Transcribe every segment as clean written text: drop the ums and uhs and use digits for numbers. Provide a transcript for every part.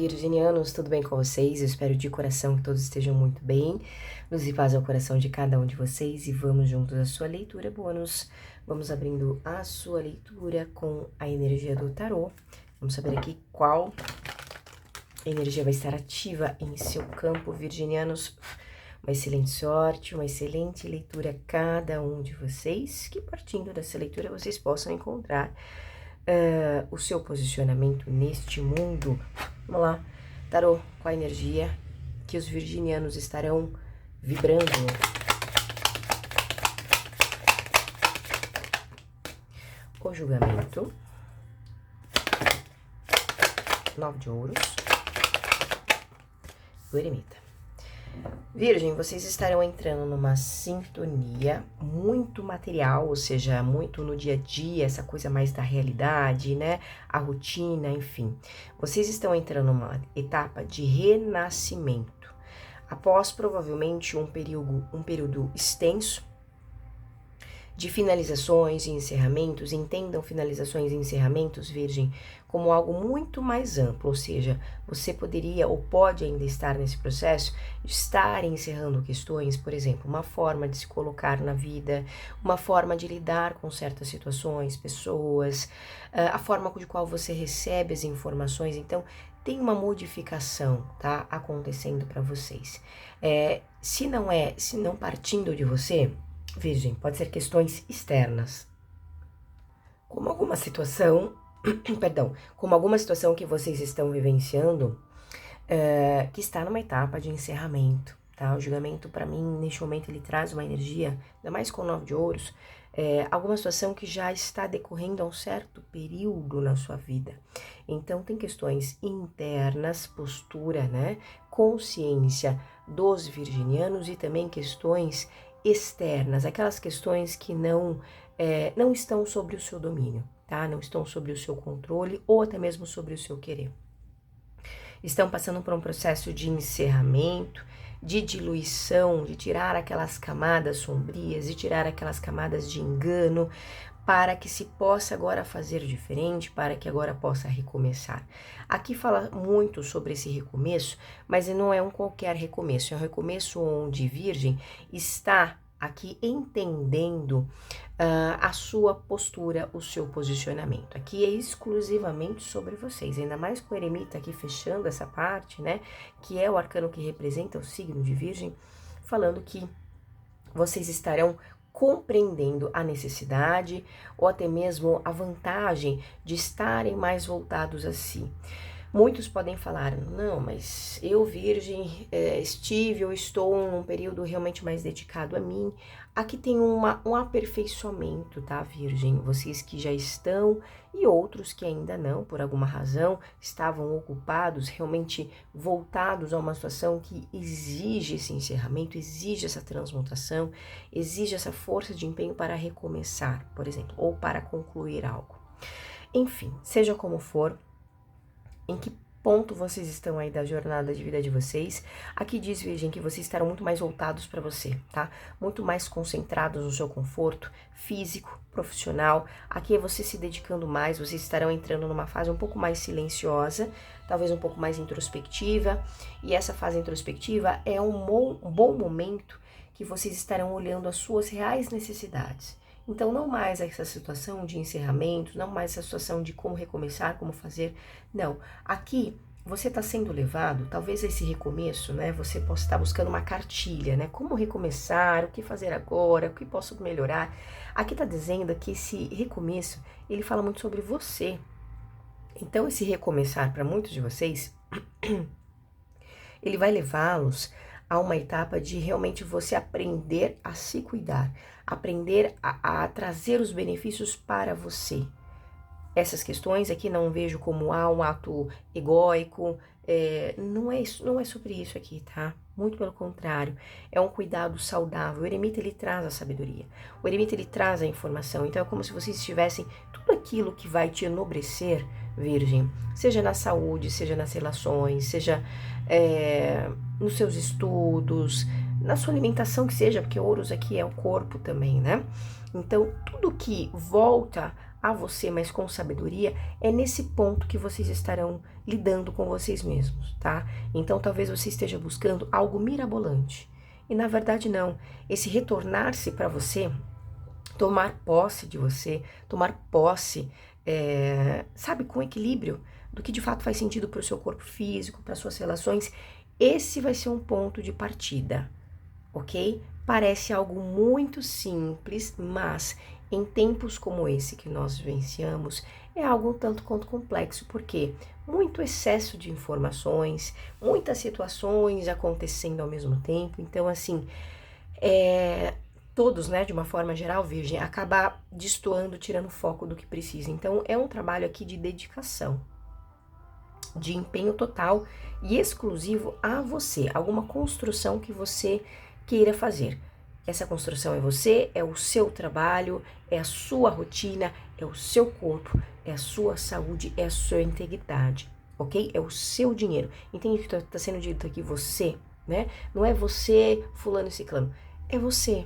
virginianos, tudo bem com vocês? Eu espero de coração que todos estejam muito bem. Luz e paz ao coração de cada um de vocês e vamos juntos à sua leitura bônus. Vamos abrindo a sua leitura com a energia do tarô. Vamos saber aqui qual energia vai estar ativa em seu campo, virginianos. Uma excelente sorte, uma excelente leitura a cada um de vocês, que partindo dessa leitura vocês possam encontrar o seu posicionamento neste mundo. Vamos lá, tarô, qual a energia que os virginianos estarão vibrando? O julgamento, 9 de ouros, o eremita. Virgem, vocês estarão entrando numa sintonia muito material, ou seja, muito no dia a dia, essa coisa mais da realidade, né? A rotina, enfim. Vocês estão entrando numa etapa de renascimento. Após provavelmente um período extenso de finalizações e encerramentos, entendam finalizações e encerramentos, Virgem, como algo muito mais amplo, ou seja, você poderia ou pode ainda estar nesse processo de estar encerrando questões, por exemplo, uma forma de se colocar na vida, uma forma de lidar com certas situações, pessoas, a forma de qual você recebe as informações, então tem uma modificação, tá, acontecendo para vocês. Se não partindo de você, Virgem, pode ser questões externas, como alguma situação, como alguma situação que vocês estão vivenciando, que está numa etapa de encerramento, tá? O julgamento, para mim, neste momento, ele traz uma energia, ainda mais com o 9 de ouros, alguma situação que já está decorrendo há um certo período na sua vida. Então, tem questões internas, postura, né? Consciência dos virginianos e também questões externas, aquelas questões que não estão sobre o seu domínio, tá? Não estão sobre o seu controle ou até mesmo sobre o seu querer. Estão passando por um processo de encerramento, de diluição, de tirar aquelas camadas sombrias, de tirar aquelas camadas de engano, para que se possa agora fazer diferente, para que agora possa recomeçar. Aqui fala muito sobre esse recomeço, mas não é um qualquer recomeço, é um recomeço onde Virgem está aqui entendendo a sua postura, o seu posicionamento. Aqui é exclusivamente sobre vocês, ainda mais com o eremita aqui fechando essa parte, né, que é o arcano que representa o signo de Virgem, falando que vocês estarão compreendendo a necessidade ou até mesmo a vantagem de estarem mais voltados a si. Muitos podem falar, não, mas eu, Virgem, estive ou estou num período realmente mais dedicado a mim. Aqui tem um aperfeiçoamento, tá, Virgem? Vocês que já estão e outros que ainda não, por alguma razão, estavam ocupados, realmente voltados a uma situação que exige esse encerramento, exige essa transmutação, exige essa força de empenho para recomeçar, por exemplo, ou para concluir algo. Enfim, seja como for, em que ponto vocês estão aí da jornada de vida de vocês. Aqui diz, Virgem, que vocês estarão muito mais voltados para você, tá? Muito mais concentrados no seu conforto físico, profissional. Aqui é você se dedicando mais, vocês estarão entrando numa fase um pouco mais silenciosa, talvez um pouco mais introspectiva. E essa fase introspectiva é um bom momento que vocês estarão olhando as suas reais necessidades. Então, não mais essa situação de encerramento, não mais essa situação de como recomeçar, como fazer, não. Aqui, você está sendo levado, talvez esse recomeço, né, você possa estar buscando uma cartilha, né, como recomeçar, o que fazer agora, o que posso melhorar. Aqui está dizendo que esse recomeço, ele fala muito sobre você. Então, esse recomeçar, para muitos de vocês, ele vai levá-los a uma etapa de realmente você aprender a se cuidar, aprender a trazer os benefícios para você. Essas questões aqui não vejo como um ato egóico, não é sobre isso aqui, tá? Muito pelo contrário, é um cuidado saudável. O eremita, ele traz a sabedoria, o eremita, ele traz a informação, então é como se vocês tivessem tudo aquilo que vai te enobrecer, Virgem, seja na saúde, seja nas relações, seja nos seus estudos, na sua alimentação que seja, porque ouros aqui é o corpo também, né? Então, tudo que volta a você, mas com sabedoria, é nesse ponto que vocês estarão lidando com vocês mesmos, tá? Então talvez você esteja buscando algo mirabolante. E na verdade não. Esse retornar-se para você, tomar posse de você, tomar posse, sabe, com equilíbrio, do que de fato faz sentido para o seu corpo físico, para suas relações, esse vai ser um ponto de partida, ok? Parece algo muito simples, mas em tempos como esse que nós vivenciamos, é algo um tanto quanto complexo, porque muito excesso de informações, muitas situações acontecendo ao mesmo tempo, então assim, todos, né, de uma forma geral, virgem, acabar destoando, tirando foco do que precisa. Então é um trabalho aqui de dedicação, de empenho total e exclusivo a você, alguma construção que você queira fazer. Essa construção é você, é o seu trabalho, é a sua rotina, é o seu corpo, é a sua saúde, é a sua integridade, ok? É o seu dinheiro. Entende que está sendo dito aqui você, né? Não é você, fulano e ciclano, é você.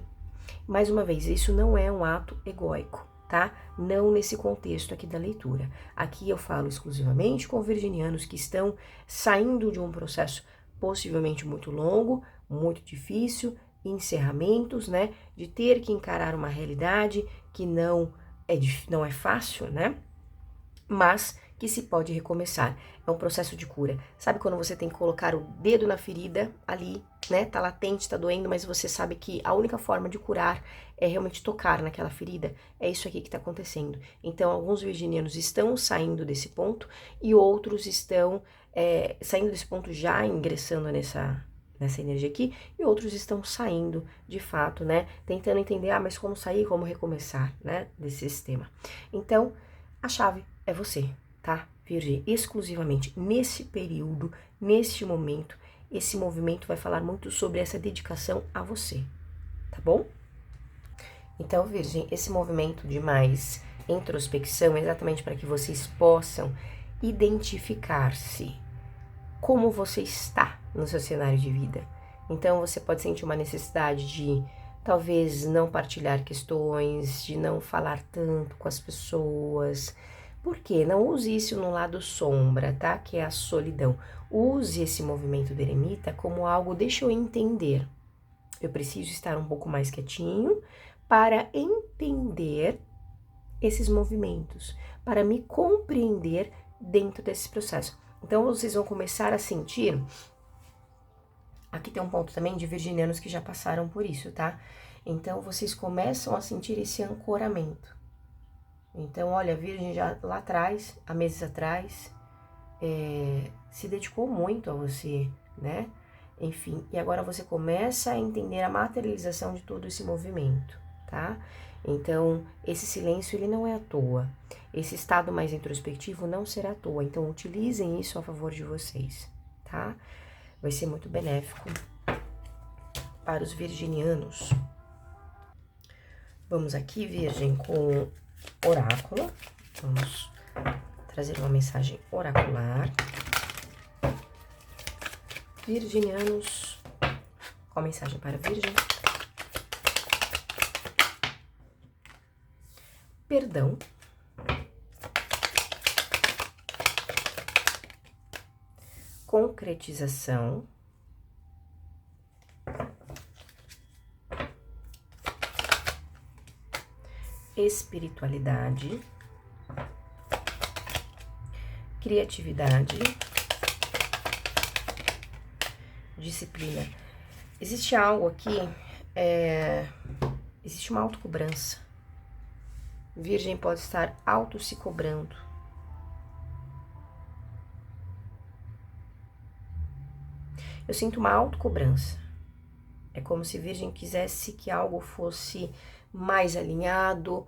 Mais uma vez, isso não é um ato egóico, tá? Não nesse contexto aqui da leitura. Aqui eu falo exclusivamente com virginianos que estão saindo de um processo possivelmente muito longo, muito difícil, encerramentos, né? De ter que encarar uma realidade que não é fácil, né? Mas que se pode recomeçar. É um processo de cura. Sabe quando você tem que colocar o dedo na ferida ali, né? Tá latente, tá doendo, mas você sabe que a única forma de curar é realmente tocar naquela ferida. É isso aqui que tá acontecendo. Então, alguns virginianos estão saindo desse ponto e outros estão saindo desse ponto já ingressando nessa energia aqui, e outros estão saindo de fato, né? Tentando entender, mas como sair, como recomeçar, né? Desse sistema. Então, a chave é você, tá? Virgem, exclusivamente nesse período, neste momento, esse movimento vai falar muito sobre essa dedicação a você, tá bom? Então, Virgem, esse movimento de mais introspecção é exatamente para que vocês possam identificar-se, como você está no seu cenário de vida. Então, você pode sentir uma necessidade de talvez não partilhar questões, de não falar tanto com as pessoas. Por quê? Não use isso no lado sombra, tá? Que é a solidão. Use esse movimento do eremita como algo, deixa eu entender. Eu preciso estar um pouco mais quietinho para entender esses movimentos, para me compreender dentro desse processo. Então, vocês vão começar a sentir. Aqui tem um ponto também de virginianos que já passaram por isso, tá? Então, vocês começam a sentir esse ancoramento. Então, olha, a Virgem já lá atrás, há meses atrás, se dedicou muito a você, né? Enfim, e agora você começa a entender a materialização de todo esse movimento, tá? Então, esse silêncio, ele não é à toa. Esse estado mais introspectivo não será à toa. Então, utilizem isso a favor de vocês, tá? Vai ser muito benéfico para os virginianos. Vamos aqui, Virgem, com oráculo. Vamos trazer uma mensagem oracular. Virginianos, qual a mensagem para Virgem? Perdão. Concretização. Espiritualidade. Criatividade. Disciplina. Existe algo aqui, existe uma autocobrança. Virgem pode estar auto se cobrando. Eu sinto uma autocobrança. É como se Virgem quisesse que algo fosse mais alinhado.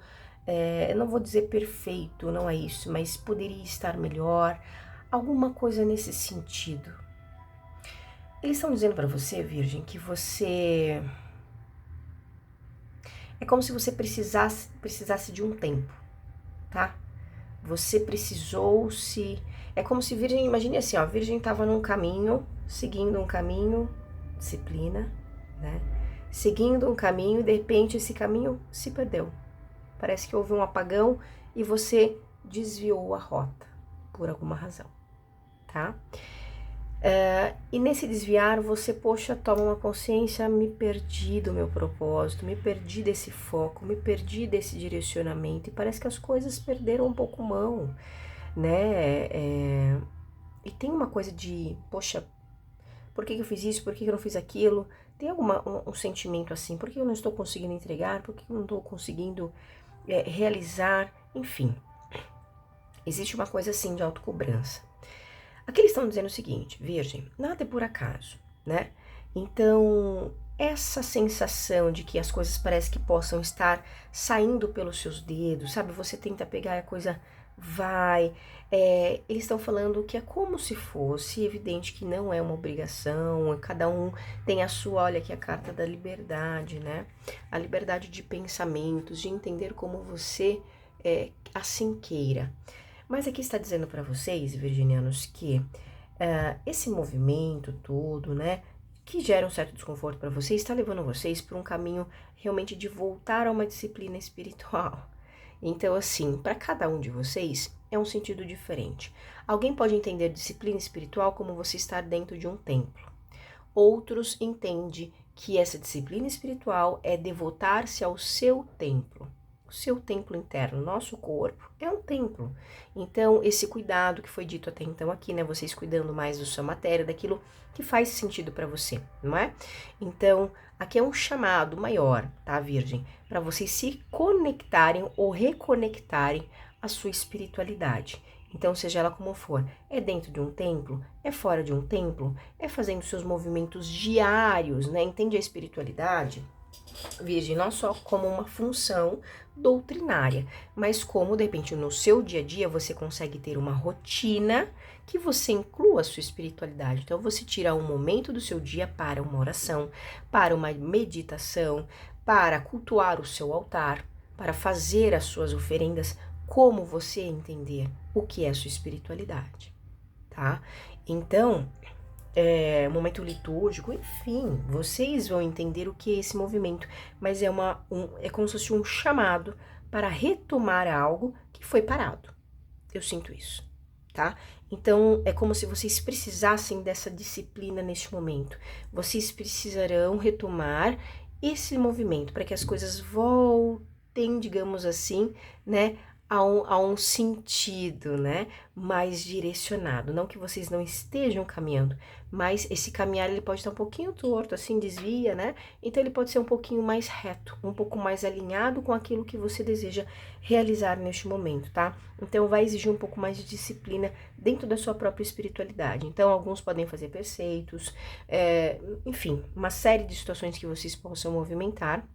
Eu não vou dizer perfeito, não é isso, mas poderia estar melhor. Alguma coisa nesse sentido. Eles estão dizendo para você, Virgem, que você... É como se você precisasse de um tempo, tá? Você precisou se... É como se Virgem, imagine assim, ó, Virgem estava num caminho, seguindo um caminho, disciplina, né? Seguindo um caminho e de repente esse caminho se perdeu. Parece que houve um apagão e você desviou a rota por alguma razão, tá? E nesse desviar você, poxa, toma uma consciência, me perdi do meu propósito, me perdi desse foco, me perdi desse direcionamento e parece que as coisas perderam um pouco mão, né? E tem uma coisa de, poxa, por que eu fiz isso, por que eu não fiz aquilo? Tem um sentimento assim, por que eu não estou conseguindo entregar, por que eu não estou conseguindo realizar, enfim. Existe uma coisa assim de autocobrança. Aqui eles estão dizendo o seguinte, Virgem, nada é por acaso, né? Então, essa sensação de que as coisas parecem que possam estar saindo pelos seus dedos, sabe? Você tenta pegar e a coisa vai. Eles estão falando que é como se fosse, evidente que não é uma obrigação, cada um tem a sua, olha aqui a carta da liberdade, né? A liberdade de pensamentos, de entender como você assim queira. Mas aqui está dizendo para vocês, virginianos, que esse movimento todo, né, que gera um certo desconforto para vocês, está levando vocês para um caminho realmente de voltar a uma disciplina espiritual. Então, assim, para cada um de vocês é um sentido diferente. Alguém pode entender disciplina espiritual como você estar dentro de um templo. Outros entendem que essa disciplina espiritual é devotar-se ao seu templo. O seu templo interno, nosso corpo, é um templo. Então, esse cuidado que foi dito até então aqui, né? Vocês cuidando mais da sua matéria, daquilo que faz sentido para você, não é? Então, aqui é um chamado maior, tá, Virgem? Para vocês se conectarem ou reconectarem à sua espiritualidade. Então, seja ela como for, é dentro de um templo, é fora de um templo, é fazendo seus movimentos diários, né? Entende a espiritualidade, Virgem, não só como uma função doutrinária, mas como, de repente, no seu dia a dia, você consegue ter uma rotina que você inclua a sua espiritualidade. Então, você tira um momento do seu dia para uma oração, para uma meditação, para cultuar o seu altar, para fazer as suas oferendas, como você entender o que é a sua espiritualidade, tá? Então, momento litúrgico, enfim, vocês vão entender o que é esse movimento, mas é como se fosse um chamado para retomar algo que foi parado. Eu sinto isso, tá? Então, é como se vocês precisassem dessa disciplina neste momento. Vocês precisarão retomar esse movimento para que as coisas voltem, digamos assim, né, a um sentido, né, mais direcionado. Não que vocês não estejam caminhando, mas esse caminhar ele pode estar um pouquinho torto, assim, desvia, né? Então ele pode ser um pouquinho mais reto, um pouco mais alinhado com aquilo que você deseja realizar neste momento, tá? Então vai exigir um pouco mais de disciplina dentro da sua própria espiritualidade. Então alguns podem fazer preceitos, enfim, uma série de situações que vocês possam movimentar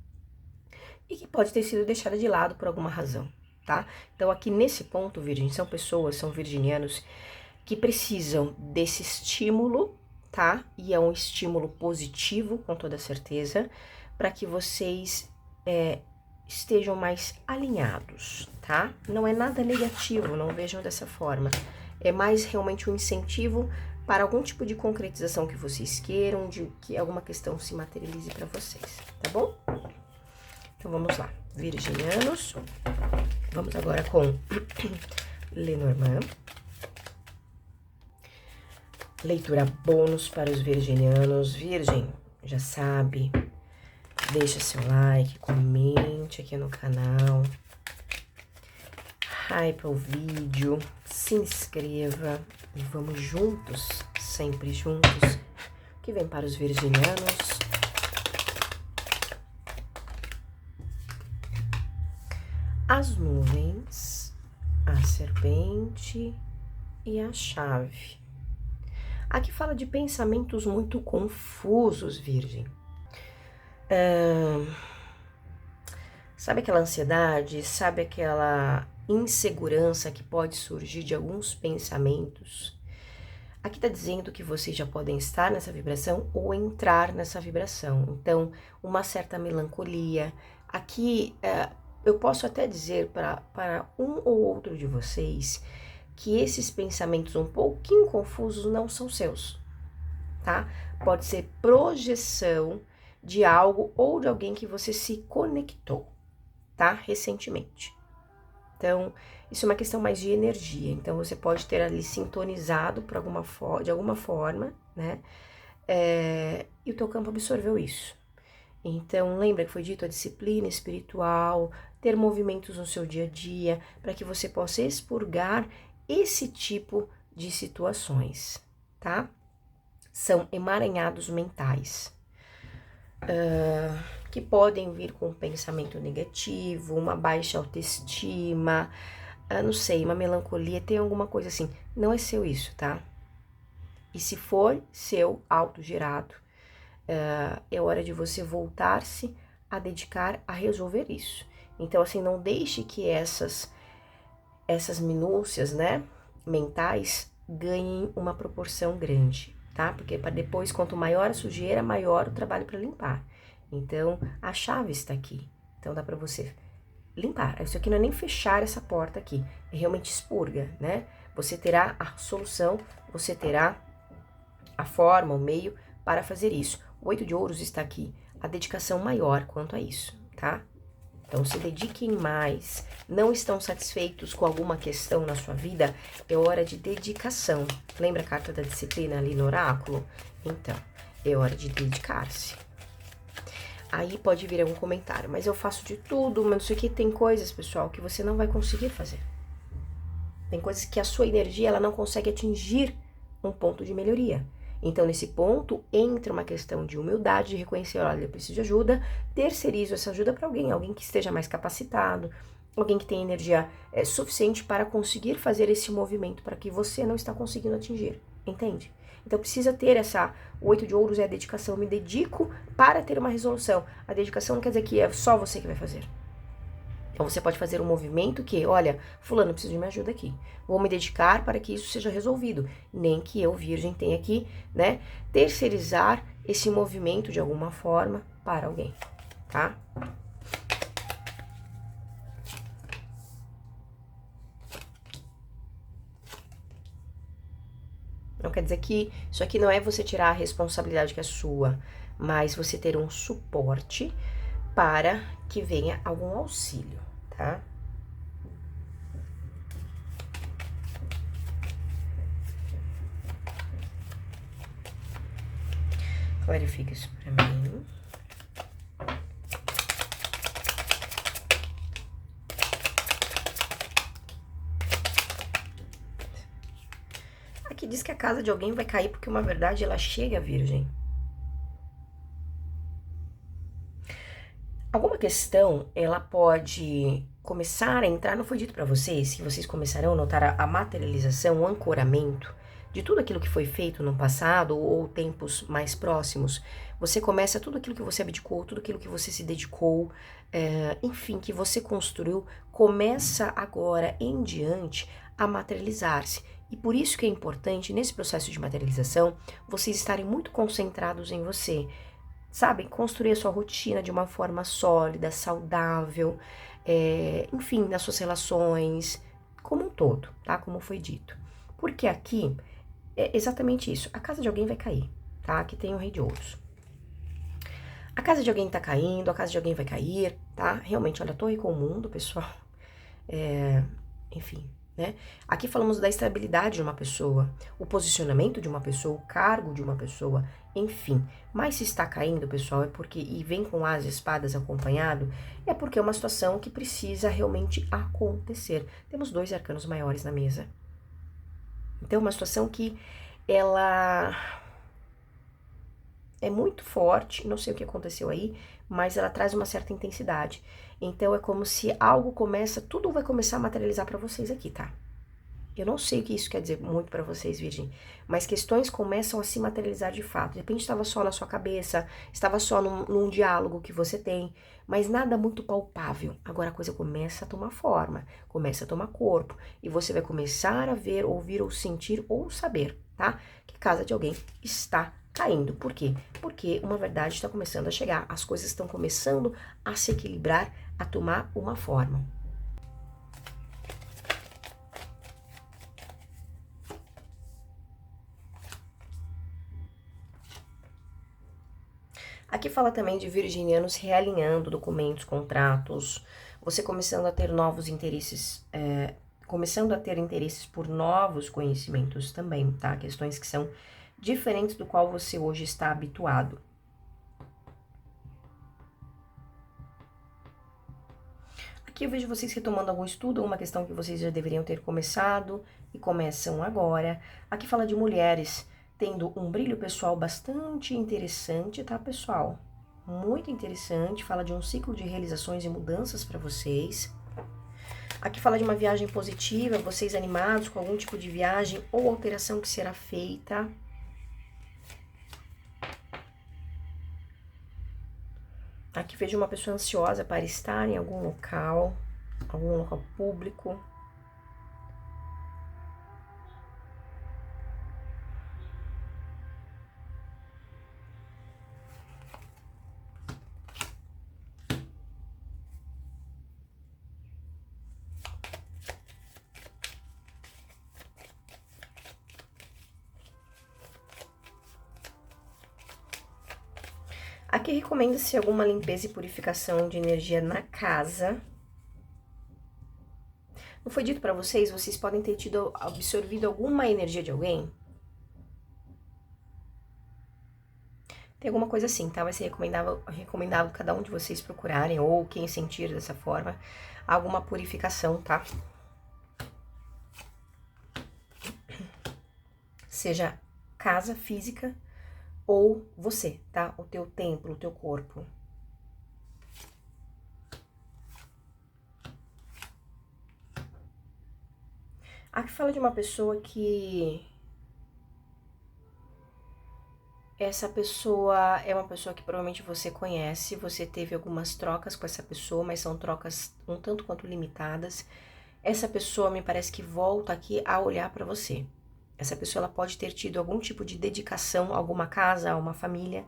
e que pode ter sido deixada de lado por alguma razão, tá? Então aqui nesse ponto, Virgem, são virginianos que precisam desse estímulo, tá? E é um estímulo positivo, com toda certeza, para que vocês estejam mais alinhados, tá? Não é nada negativo, não vejam dessa forma. É mais realmente um incentivo para algum tipo de concretização que vocês queiram, de que alguma questão se materialize para vocês, tá bom? Então vamos lá, virginianos. Vamos agora com Lenormand. Leitura bônus para os virginianos. Virgem, já sabe, deixa seu like, comente aqui no canal, hype o vídeo, se inscreva e vamos juntos, sempre juntos. O que vem para os virginianos? As nuvens, a serpente e a chave. Aqui fala de pensamentos muito confusos, Virgem. Sabe aquela ansiedade? Sabe aquela insegurança que pode surgir de alguns pensamentos? Aqui tá dizendo que vocês já podem estar nessa vibração ou entrar nessa vibração. Então, uma certa melancolia. Aqui, eu posso até dizer para um ou outro de vocês que esses pensamentos um pouquinho confusos não são seus, tá? Pode ser projeção de algo ou de alguém que você se conectou, tá? Recentemente. Então, isso é uma questão mais de energia. Então, você pode ter ali sintonizado de alguma forma, né? E o teu campo absorveu isso. Então, lembra que foi dito a disciplina espiritual, ter movimentos no seu dia a dia, para que você possa expurgar esse tipo de situações, tá? São emaranhados mentais, que podem vir com um pensamento negativo, uma baixa autoestima, não sei, uma melancolia, tem alguma coisa assim. Não é seu isso, tá? E se for seu autogerado, é hora de você voltar-se a dedicar a resolver isso. Então, assim, não deixe que essas minúcias, né, mentais ganhem uma proporção grande, tá? Porque para depois, quanto maior a sujeira, maior o trabalho para limpar. Então, a chave está aqui. Então, dá para você limpar. Isso aqui não é nem fechar essa porta aqui, é realmente expurga, né? Você terá a solução, você terá a forma, o meio para fazer isso. O 8 de ouros está aqui, a dedicação maior quanto a isso, tá? Então, se dediquem mais. Não estão satisfeitos com alguma questão na sua vida? É hora de dedicação. Lembra a carta da disciplina ali no oráculo? Então, é hora de dedicar-se. Aí pode vir algum comentário, mas eu faço de tudo, mas isso aqui tem coisas, pessoal, que você não vai conseguir fazer. Tem coisas que a sua energia ela não consegue atingir um ponto de melhoria. Então, nesse ponto, entra uma questão de humildade, de reconhecer, olha, eu preciso de ajuda, terceirizo essa ajuda para alguém que esteja mais capacitado, alguém que tenha energia suficiente para conseguir fazer esse movimento para que você não está conseguindo atingir, entende? Então, precisa ter o 8 de ouros é a dedicação, eu me dedico para ter uma resolução. A dedicação não quer dizer que é só você que vai fazer. Então, você pode fazer um movimento que, olha, fulano, preciso de minha ajuda aqui. Vou me dedicar para que isso seja resolvido. Nem que eu, virgem, tenha que, né, terceirizar esse movimento de alguma forma para alguém, tá? Não quer dizer que isso aqui não é você tirar a responsabilidade que é sua, mas você ter um suporte para que venha algum auxílio, tá? Clarifica isso pra mim. Aqui diz que a casa de alguém vai cair porque uma verdade ela chega, virgem. Alguma questão, ela pode começar a entrar, não foi dito para vocês, que vocês começarão a notar a materialização, o ancoramento de tudo aquilo que foi feito no passado ou tempos mais próximos. Você começa tudo aquilo que você abdicou, tudo aquilo que você se dedicou, enfim, que você construiu, começa agora em diante a materializar-se. E por isso que é importante, nesse processo de materialização, vocês estarem muito concentrados em você. Sabe, construir a sua rotina de uma forma sólida, saudável, enfim, nas suas relações, como um todo, tá? Como foi dito. Porque aqui é exatamente isso. A casa de alguém vai cair, tá? Aqui tem o Rei de Ouros. A casa de alguém tá caindo, a casa de alguém vai cair, tá? Realmente, olha, a torre com o mundo, pessoal. Enfim, né? Aqui falamos da estabilidade de uma pessoa, o posicionamento de uma pessoa, o cargo de uma pessoa, enfim. Mas se está caindo, pessoal, é porque, e vem com as espadas acompanhado, é porque é uma situação que precisa realmente acontecer. Temos 2 arcanos maiores na mesa. Então, uma situação que ela é muito forte, não sei o que aconteceu aí, mas ela traz uma certa intensidade. Então, é como se algo começa, tudo vai começar a materializar para vocês aqui, tá? Eu não sei o que isso quer dizer muito para vocês, virgem, mas questões começam a se materializar de fato. De repente estava só na sua cabeça, estava só num diálogo que você tem, mas nada muito palpável. Agora a coisa começa a tomar forma, começa a tomar corpo, e você vai começar a ver, ouvir ou sentir ou saber, tá? Que a casa de alguém está caindo. Por quê? Porque uma verdade está começando a chegar, as coisas estão começando a se equilibrar, a tomar uma forma. Aqui fala também de virginianos realinhando documentos, contratos. você começando a ter novos interesses, começando a ter interesses por novos conhecimentos também, tá? Questões que são diferentes do qual você hoje está habituado. Aqui eu vejo vocês retomando algum estudo, uma questão que vocês já deveriam ter começado e começam agora. Aqui fala de mulheres tendo um brilho pessoal bastante interessante, tá, pessoal? Muito interessante, fala de um ciclo de realizações e mudanças para vocês. Aqui fala de uma viagem positiva, vocês animados com algum tipo de viagem ou alteração que será feita. Aqui vejo uma pessoa ansiosa para estar em algum local público. Aqui recomenda-se alguma limpeza e purificação de energia na casa. Não foi dito para vocês? Vocês podem ter absorvido alguma energia de alguém? Tem alguma coisa assim, tá? Vai ser recomendado cada um de vocês procurarem, ou quem sentir dessa forma, alguma purificação, tá? Seja casa física ou você, tá? O teu templo, o teu corpo. Aqui fala de uma pessoa que... Essa pessoa é uma pessoa que provavelmente você conhece, você teve algumas trocas com essa pessoa, mas são trocas um tanto quanto limitadas. Essa pessoa me parece que volta aqui a olhar para você. Essa pessoa ela pode ter tido algum tipo de dedicação a alguma casa, a uma família,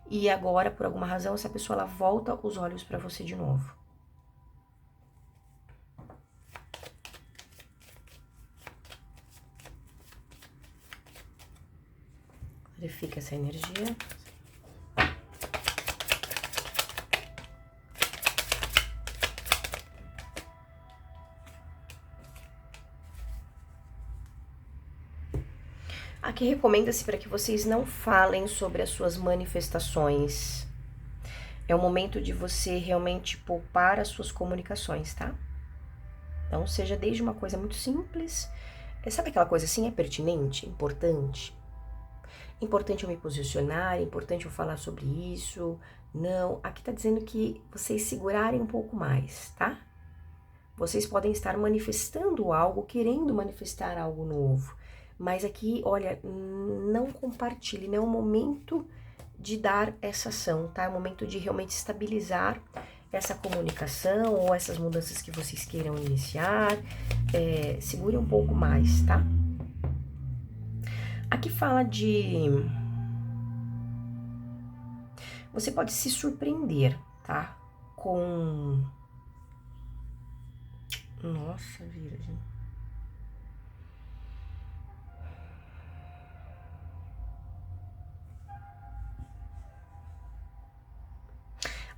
e agora, por alguma razão, essa pessoa ela volta os olhos para você de novo. Verifica essa energia. Aqui recomenda-se para que vocês não falem sobre as suas manifestações. É o momento de você realmente poupar as suas comunicações, tá? Então, seja desde uma coisa muito simples. Sabe aquela coisa assim, é pertinente, importante? Importante eu me posicionar, importante eu falar sobre isso. Não, aqui tá dizendo que vocês segurarem um pouco mais, tá? Vocês podem estar manifestando algo, querendo manifestar algo novo. Mas aqui, olha, não compartilhe, não é o momento de dar essa ação, tá? É o momento de realmente estabilizar essa comunicação ou essas mudanças que vocês queiram iniciar. Segure um pouco mais, tá? Aqui fala de... Você pode se surpreender, tá? Com... Nossa, Virgem.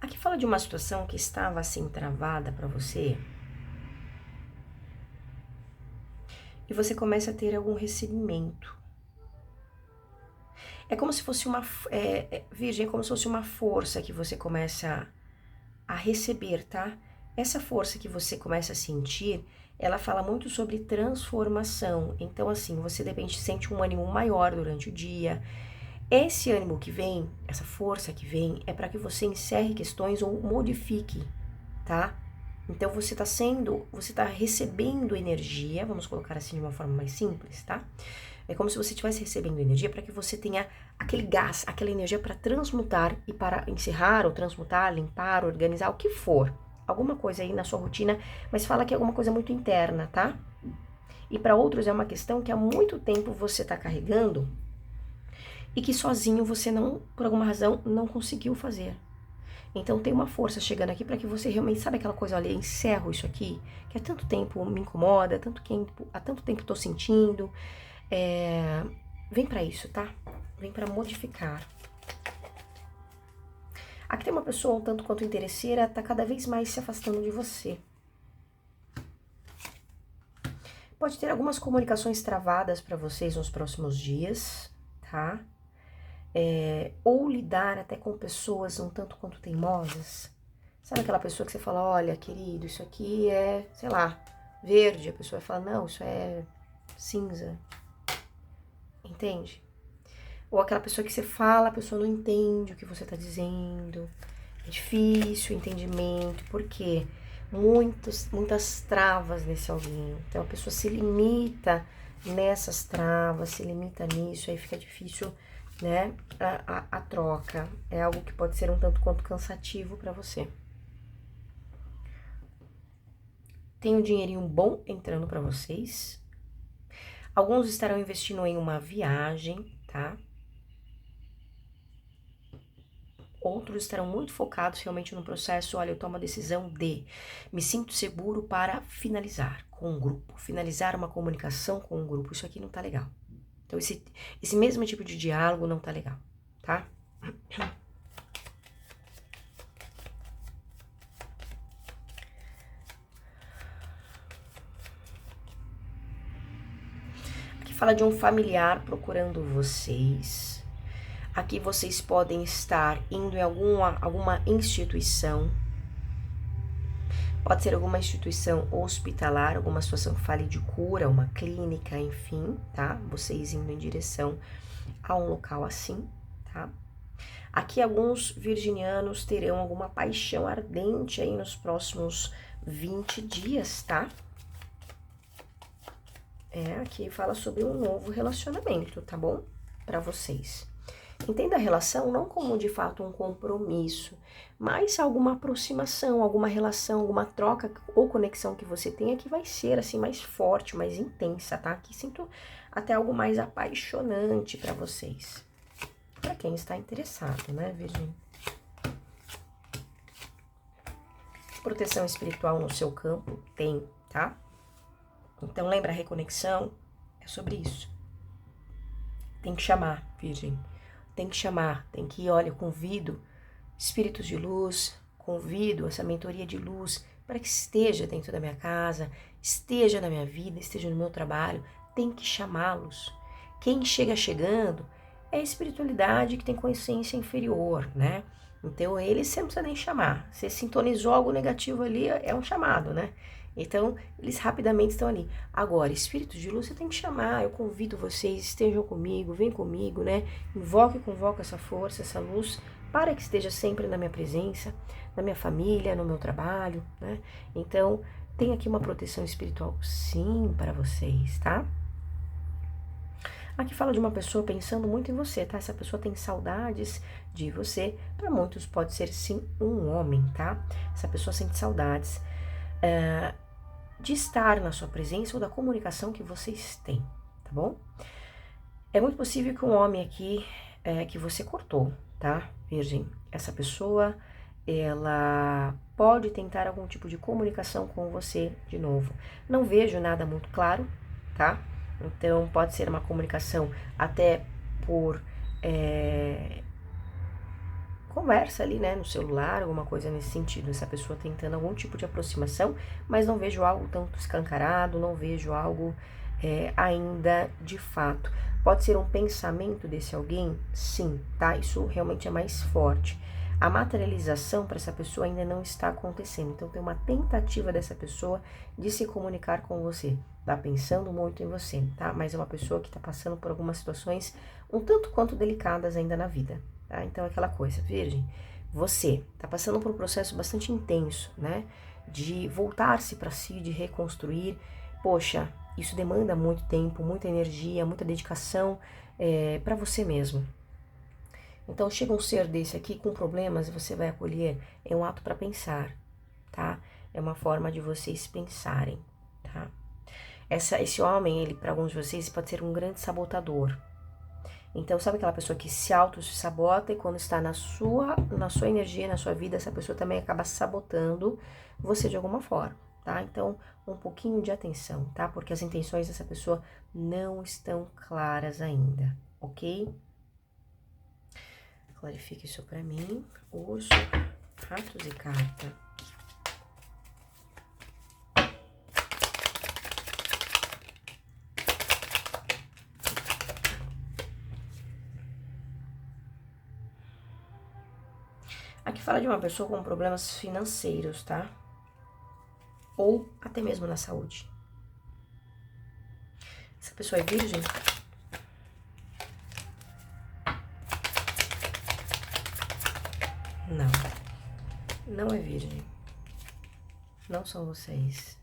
Aqui fala de uma situação que estava assim travada para você. E você começa a ter algum recebimento. É como se fosse uma... Virgem, é como se fosse uma força que você começa a receber, tá? Essa força que você começa a sentir, ela fala muito sobre transformação. Então, assim, você de repente sente um ânimo maior durante o dia. Esse ânimo que vem, essa força que vem, é para que você encerre questões ou modifique, tá? Então, você tá recebendo energia, vamos colocar assim de uma forma mais simples, tá? É como se você estivesse recebendo energia para que você tenha aquele gás, aquela energia para transmutar e para encerrar ou transmutar, limpar, organizar, o que for. Alguma coisa aí na sua rotina, mas fala que é alguma coisa muito interna, tá? E para outros é uma questão que há muito tempo você tá carregando e que sozinho você não, por alguma razão, não conseguiu fazer. Então tem uma força chegando aqui para que você realmente, sabe aquela coisa, olha, encerro isso aqui, que há tanto tempo me incomoda, há tanto tempo tô sentindo. Vem para isso, tá? Vem para modificar. Aqui tem uma pessoa um tanto quanto interesseira, tá cada vez mais se afastando de você. Pode ter algumas comunicações travadas para vocês nos próximos dias, tá? Ou lidar até com pessoas um tanto quanto teimosas. Sabe aquela pessoa que você fala, olha, querido, isso aqui é, sei lá, verde. A pessoa vai falar, não, isso é cinza. Entende? Ou aquela pessoa que você fala, a pessoa não entende o que você tá dizendo. É difícil o entendimento. Por quê? Muitas travas nesse alguém. Então a pessoa se limita nessas travas, se limita nisso, aí fica difícil, né, a troca. É algo que pode ser um tanto quanto cansativo para você. Tem um dinheirinho bom entrando para vocês. Alguns estarão investindo em uma viagem, tá? Outros estarão muito focados realmente no processo, olha, eu tomo a decisão de me sinto seguro para finalizar com um grupo, finalizar uma comunicação com um grupo, isso aqui não tá legal. Então esse mesmo tipo de diálogo não tá legal, tá? Aqui fala de um familiar procurando vocês. Aqui vocês podem estar indo em alguma instituição. Pode ser alguma instituição hospitalar, alguma situação que fale de cura, uma clínica, enfim, tá? Vocês indo em direção a um local assim, tá? Aqui alguns virginianos terão alguma paixão ardente aí nos próximos 20 dias, tá? Aqui fala sobre um novo relacionamento, tá bom? Pra vocês. Entenda a relação não como de fato um compromisso, mas alguma aproximação, alguma relação, alguma troca ou conexão que você tenha que vai ser assim mais forte, mais intensa, tá? Aqui sinto até algo mais apaixonante pra vocês. Pra quem está interessado, né, Virgem? Proteção espiritual no seu campo tem, tá? Então lembra, a reconexão é sobre isso. Tem que chamar, Virgem. Tem que chamar, tem que, olha, convido espíritos de luz, convido essa mentoria de luz para que esteja dentro da minha casa, esteja na minha vida, esteja no meu trabalho, tem que chamá-los. Quem chega chegando é a espiritualidade que tem consciência inferior, né? Então eles você não precisa nem chamar. Você sintonizou algo negativo ali, é um chamado, né? Então, eles rapidamente estão ali. Agora, espíritos de luz, você tem que chamar. Eu convido vocês, estejam comigo, vem comigo, né? Invoque e convoque essa força, essa luz, para que esteja sempre na minha presença, na minha família, no meu trabalho, né? Então, tem aqui uma proteção espiritual, sim, para vocês, tá? Aqui fala de uma pessoa pensando muito em você, tá? Essa pessoa tem saudades de você. Para muitos pode ser, sim, um homem, tá? Essa pessoa sente saudades de estar na sua presença ou da comunicação que vocês têm, tá bom? É muito possível que um homem aqui que você cortou, tá, Virgem? Essa pessoa, ela pode tentar algum tipo de comunicação com você de novo. Não vejo nada muito claro, tá? Então pode ser uma comunicação até por conversa ali, né, no celular, alguma coisa nesse sentido, essa pessoa tentando algum tipo de aproximação, mas não vejo algo tanto escancarado, não vejo algo ainda de fato. Pode ser um pensamento desse alguém? Sim, tá? Isso realmente é mais forte. A materialização para essa pessoa ainda não está acontecendo, então tem uma tentativa dessa pessoa de se comunicar com você, tá pensando muito em você, tá? Mas é uma pessoa que está passando por algumas situações um tanto quanto delicadas ainda na vida. Tá? Então, aquela coisa, Virgem, você tá passando por um processo bastante intenso, né? De voltar-se para si, de reconstruir. Poxa, isso demanda muito tempo, muita energia, muita dedicação para você mesmo. Então, chega um ser desse aqui com problemas e você vai acolher, é um ato para pensar, tá? É uma forma de vocês pensarem, tá? Esse homem, ele para alguns de vocês pode ser um grande sabotador. Então, sabe aquela pessoa que se auto-sabota e quando está na sua energia, na sua vida, essa pessoa também acaba sabotando você de alguma forma, tá? Então, um pouquinho de atenção, tá? Porque as intenções dessa pessoa não estão claras ainda, ok? Clarifique isso pra mim. Urso, ratos e carta. Aqui fala de uma pessoa com problemas financeiros, tá? Ou até mesmo na saúde. Essa pessoa é virgem? Não. Não é virgem. Não são vocês.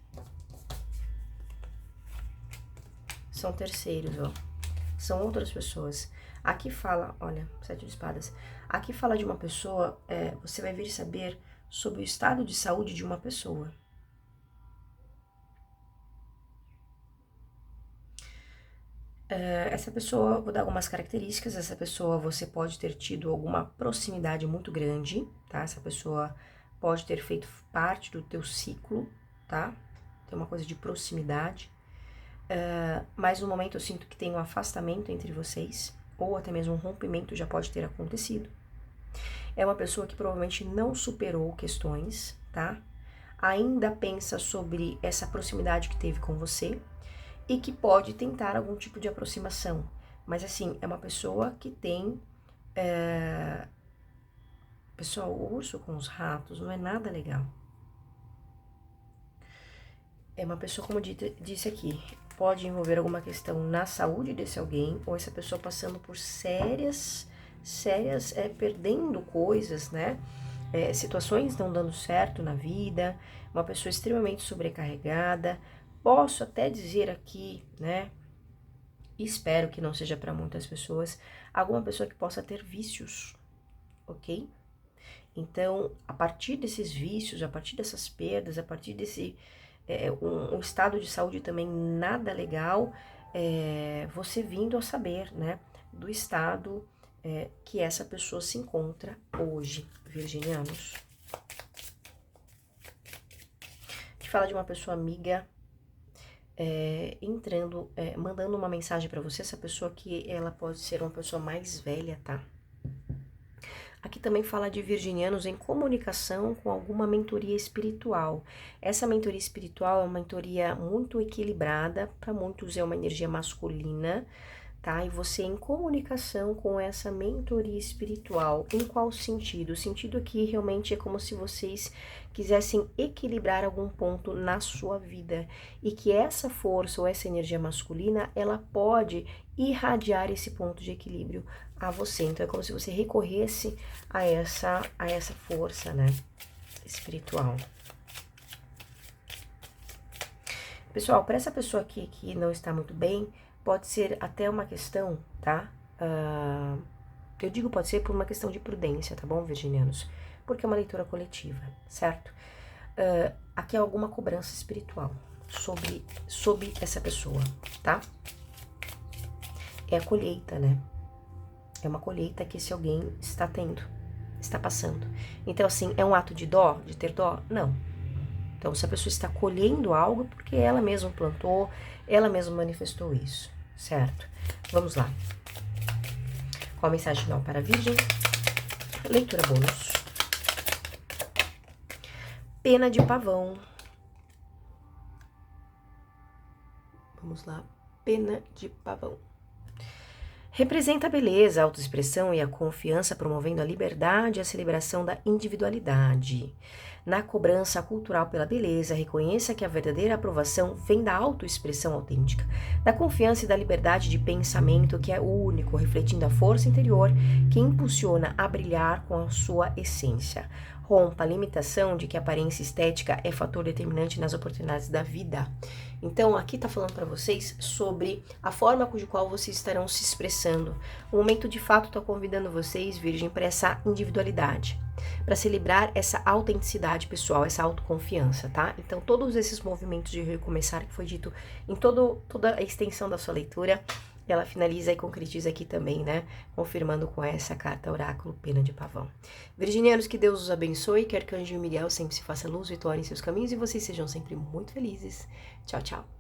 São terceiros, ó. São outras pessoas. Aqui fala, olha, 7 de espadas. Aqui fala de uma pessoa, você vai vir saber sobre o estado de saúde de uma pessoa. Essa pessoa, vou dar algumas características, essa pessoa você pode ter tido alguma proximidade muito grande, tá? Essa pessoa pode ter feito parte do teu ciclo, tá? Tem uma coisa de proximidade. Mas no momento eu sinto que tem um afastamento entre vocês, ou até mesmo um rompimento já pode ter acontecido. É uma pessoa que provavelmente não superou questões, tá? Ainda pensa sobre essa proximidade que teve com você e que pode tentar algum tipo de aproximação. Mas assim, é uma pessoa que tem... Pessoal, o urso com os ratos não é nada legal. É uma pessoa, como disse aqui, pode envolver alguma questão na saúde desse alguém, ou essa pessoa passando por sérias, perdendo coisas, né? Situações não dando certo na vida, uma pessoa extremamente sobrecarregada. Posso até dizer aqui, né? Espero que não seja para muitas pessoas, alguma pessoa que possa ter vícios, ok? Então, a partir desses vícios, a partir dessas perdas, a partir desse um estado de saúde também nada legal, você vindo a saber, né, do estado que essa pessoa se encontra hoje, virginianos. Que fala de uma pessoa amiga entrando, mandando uma mensagem para você, essa pessoa que ela pode ser uma pessoa mais velha, tá? Aqui também fala de virginianos em comunicação com alguma mentoria espiritual. Essa mentoria espiritual é uma mentoria muito equilibrada, para muitos é uma energia masculina, tá? E você em comunicação com essa mentoria espiritual, em qual sentido? O sentido aqui realmente é como se vocês quisessem equilibrar algum ponto na sua vida e que essa força ou essa energia masculina, ela pode irradiar esse ponto de equilíbrio a você. Então é como se você recorresse a essa força, né, espiritual. Pessoal, para essa pessoa aqui que não está muito bem, pode ser até uma questão, tá? Eu digo pode ser por uma questão de prudência, tá bom, virginianos? Porque é uma leitura coletiva, certo? Aqui é alguma cobrança espiritual sobre essa pessoa, tá? É a colheita, né? É uma colheita que esse alguém está tendo, está passando. Então, assim, é um ato de dó, de ter dó? Não. Então, se a pessoa está colhendo algo, porque ela mesma plantou, ela mesma manifestou isso, certo? Vamos lá. Qual a mensagem final para a Virgem? Leitura bônus. Pena de pavão. Vamos lá. Pena de pavão. Representa a beleza, a autoexpressão e a confiança, promovendo a liberdade e a celebração da individualidade. Na cobrança cultural pela beleza, reconheça que a verdadeira aprovação vem da autoexpressão autêntica, da confiança e da liberdade de pensamento que é único, refletindo a força interior que impulsiona a brilhar com a sua essência. Rompa a limitação de que a aparência estética é fator determinante nas oportunidades da vida. Então, aqui tá falando para vocês sobre a forma com a qual vocês estarão se expressando. O momento de fato tá convidando vocês, Virgem, para essa individualidade, para celebrar essa autenticidade pessoal, essa autoconfiança, tá? Então, todos esses movimentos de recomeçar que foi dito em toda a extensão da sua leitura, ela finaliza e concretiza aqui também, né? Confirmando com essa carta oráculo Pena de Pavão. Virginianos, que Deus os abençoe, que Arcanjo Miguel sempre se faça luz, vitória em seus caminhos e vocês sejam sempre muito felizes. Tchau, tchau.